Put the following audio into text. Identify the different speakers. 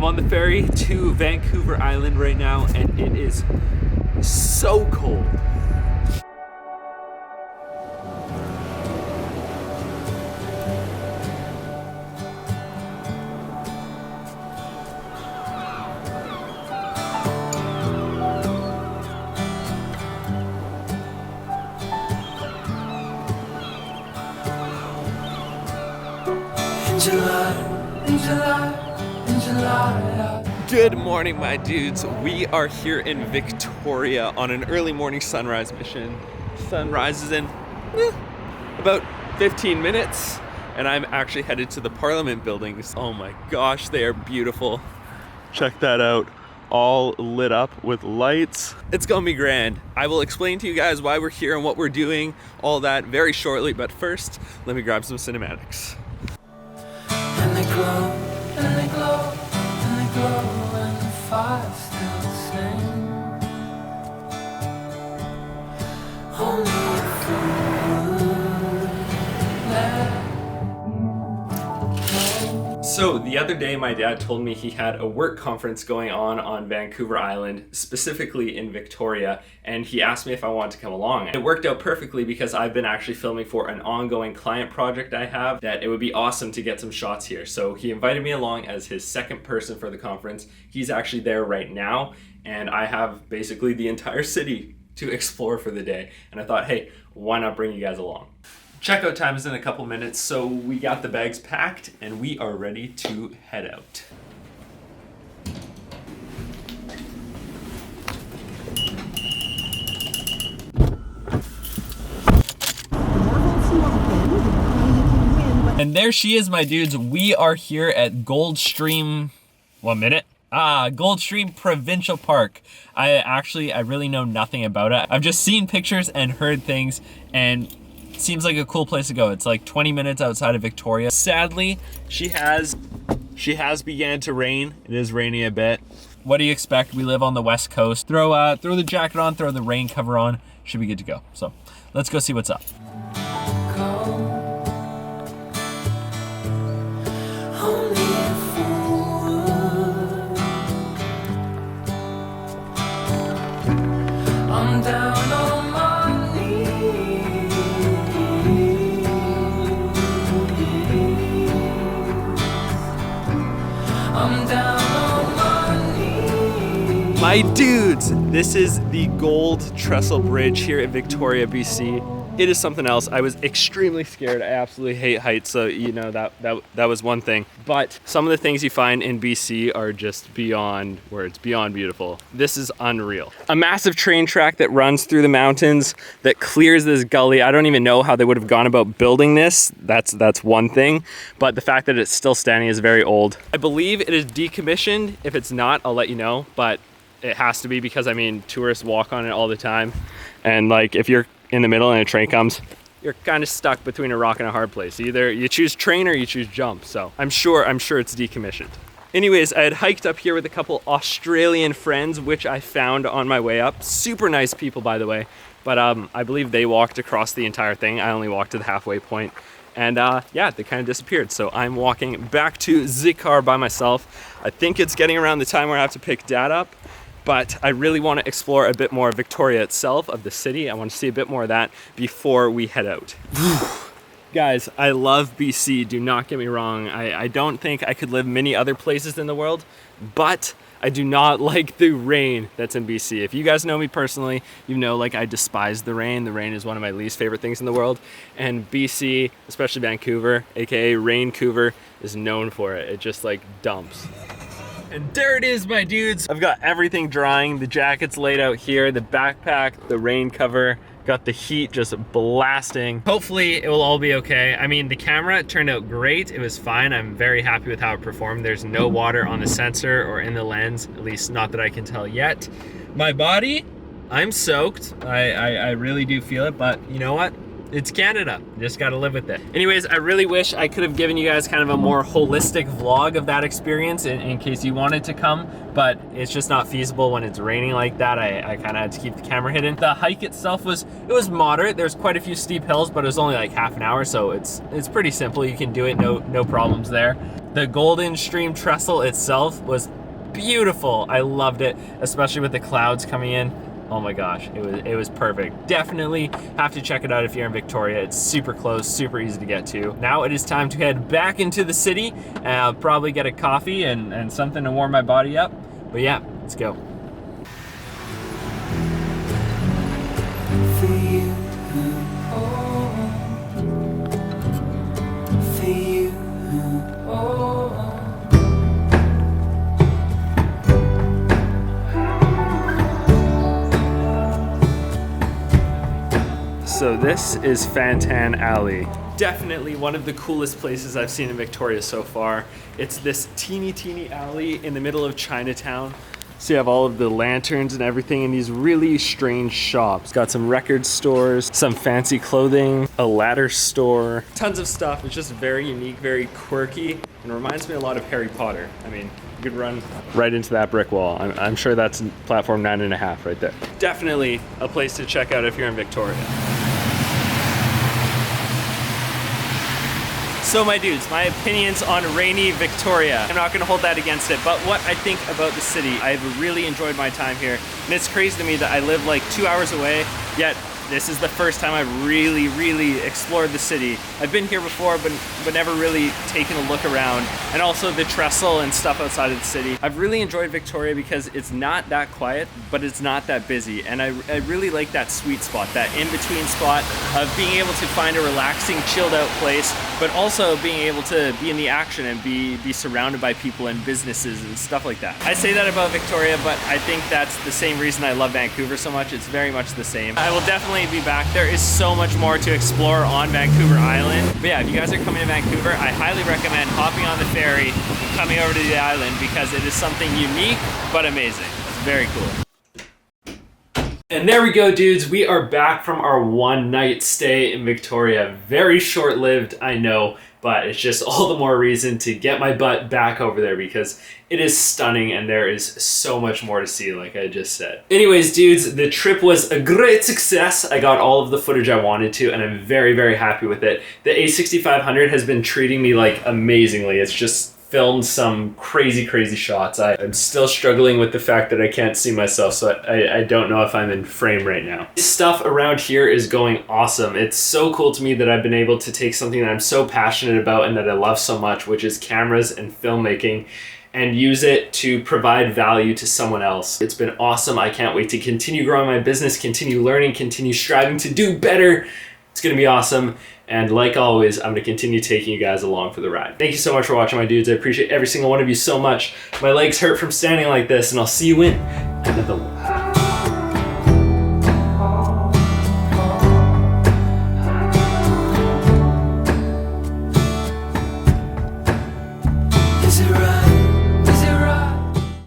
Speaker 1: I'm on the ferry to Vancouver Island right now, and it is so cold. Good morning, my dudes. We are here in Victoria on an early morning sunrise mission. Sun rises in about 15 minutes, and I'm actually headed to the Parliament buildings. Oh my gosh, they are beautiful. Check that out. All lit up with lights. It's gonna be grand. I will explain to you guys why we're here and what we're doing, all that very shortly, but first, let me grab some cinematics.
Speaker 2: And they glow, and they glow, and they glow, and the fire still the same. Only a fool let go.
Speaker 1: So the other day, my dad told me he had a work conference going on Vancouver Island, specifically in Victoria, and he asked me if I wanted to come along. It worked out perfectly because I've been actually filming for an ongoing client project I have that it would be awesome to get some shots here. So he invited me along as his second person for the conference. He's actually there right now, and I have basically the entire city to explore for the day. And I thought, hey, why not bring you guys along? Checkout time is in a couple minutes, so we got the bags packed and we are ready to head out. And there she is, my dudes. We are here at Goldstream, Goldestream Provincial Park. I really know nothing about it. I've just seen pictures and heard things, and seems like a cool place to go. It's like 20 minutes outside of Victoria. Sadly, she has began to rain. It is raining a bit. What do you expect? We live on the West Coast. Throw the jacket on, throw the rain cover on. Should be good to go. So let's go see what's up.
Speaker 2: I'm down on my knees. I'm down on my knees.
Speaker 1: My dudes, this is the Gold Trestle Bridge here in Victoria, BC. It is something else. I was extremely scared. I absolutely hate heights, so you know that was one thing. But some of the things you find in BC are just beyond words, beyond beautiful. This is unreal. A massive train track that runs through the mountains that clears this gully. I don't even know how they would have gone about building this. That's one thing. But the fact that it's still standing is very old. I believe it is decommissioned. If it's not, I'll let you know. But it has to be because, I mean, tourists walk on it all the time. And like, if you're in the middle and a train comes, you're kind of stuck between a rock and a hard place. Either you choose train or you choose jump. So I'm sure it's decommissioned. Anyways, I had hiked up here with a couple Australian friends, which I found on my way up. Super nice people, by the way. But I believe they walked across the entire thing. I only walked to the halfway point. And yeah, they kind of disappeared. So I'm walking back to the car by myself. I think it's getting around the time where I have to pick Dad up. But I really want to explore a bit more of Victoria itself, of the city. I want to see a bit more of that before we head out. Guys, I love BC, do not get me wrong. I don't think I could live many other places in the world, but I do not like the rain that's in BC. If you guys know me personally, you know like I despise the rain. The rain is one of my least favorite things in the world. And BC, especially Vancouver, aka Raincouver, is known for it. It just like dumps. And there it is, my dudes. I've got everything drying. The jacket's laid out here, the backpack, the rain cover, got the heat just blasting. Hopefully it will all be okay. I mean, the camera turned out great. It was fine. I'm very happy with how it performed. There's no water on the sensor or in the lens, at least not that I can tell yet. My body, I'm soaked. I really do feel it, but you know what? It's Canada. You just gotta live with it. Anyways, I really wish I could have given you guys kind of a more holistic vlog of that experience in case you wanted to come, but it's just not feasible when it's raining like that. I kind of had to keep the camera hidden. The hike itself was moderate. There's quite a few steep hills, but it was only like half an hour, so it's pretty simple. You can do it, no problems there. The Goldstream Trestle itself was beautiful. I loved it, especially with the clouds coming in. Oh my gosh, it was perfect. Definitely have to check it out if you're in Victoria. It's super close, super easy to get to. Now it is time to head back into the city and I'll probably get a coffee and something to warm my body up. But yeah, let's go.
Speaker 2: For you, oh, for you, oh.
Speaker 1: So this is Fantan Alley. Definitely one of the coolest places I've seen in Victoria so far. It's this teeny alley in the middle of Chinatown. So you have all of the lanterns and everything in these really strange shops. Got some record stores, some fancy clothing, a ladder store, tons of stuff. It's just very unique, very quirky, and reminds me a lot of Harry Potter. I mean, you could run right into that brick wall. I'm sure that's platform 9.5 right there. Definitely a place to check out if you're in Victoria. So my dudes, my opinions on rainy Victoria. I'm not gonna hold that against it, but what I think about the city, I've really enjoyed my time here. And it's crazy to me that I live like 2 hours away, yet this is the first time I've really explored the city. I've been here before, but never really taken a look around. And also the trestle and stuff outside of the city. I've really enjoyed Victoria because it's not that quiet, but it's not that busy. And I really like that sweet spot, that in-between spot of being able to find a relaxing, chilled out place, but also being able to be in the action and be surrounded by people and businesses and stuff like that. I say that about Victoria, but I think that's the same reason I love Vancouver so much. It's very much the same. I will definitely be back. There is so much more to explore on Vancouver Island. But yeah, if you guys are coming to Vancouver, I highly recommend hopping on the ferry and coming over to the island because it is something unique but amazing. It's very cool. And there we go, dudes. We are back from our one-night stay in Victoria. Very short-lived, I know, but it's just all the more reason to get my butt back over there because it is stunning and there is so much more to see, like I just said. Anyways, dudes, the trip was a great success. I got all of the footage I wanted to and I'm very happy with it. The A6500 has been treating me like amazingly. It's just filmed some crazy shots. I'm still struggling with the fact that I can't see myself, so I don't know if I'm in frame right now. This stuff around here is going awesome. It's so cool to me that I've been able to take something that I'm so passionate about and that I love so much, which is cameras and filmmaking, and use it to provide value to someone else. It's been awesome. I can't wait to continue growing my business, continue learning, continue striving to do better. It's gonna be awesome. And like always, I'm gonna continue taking you guys along for the ride. Thank you so much for watching, my dudes. I appreciate every single one of you so much. My legs hurt from standing like this, and I'll see you in another one.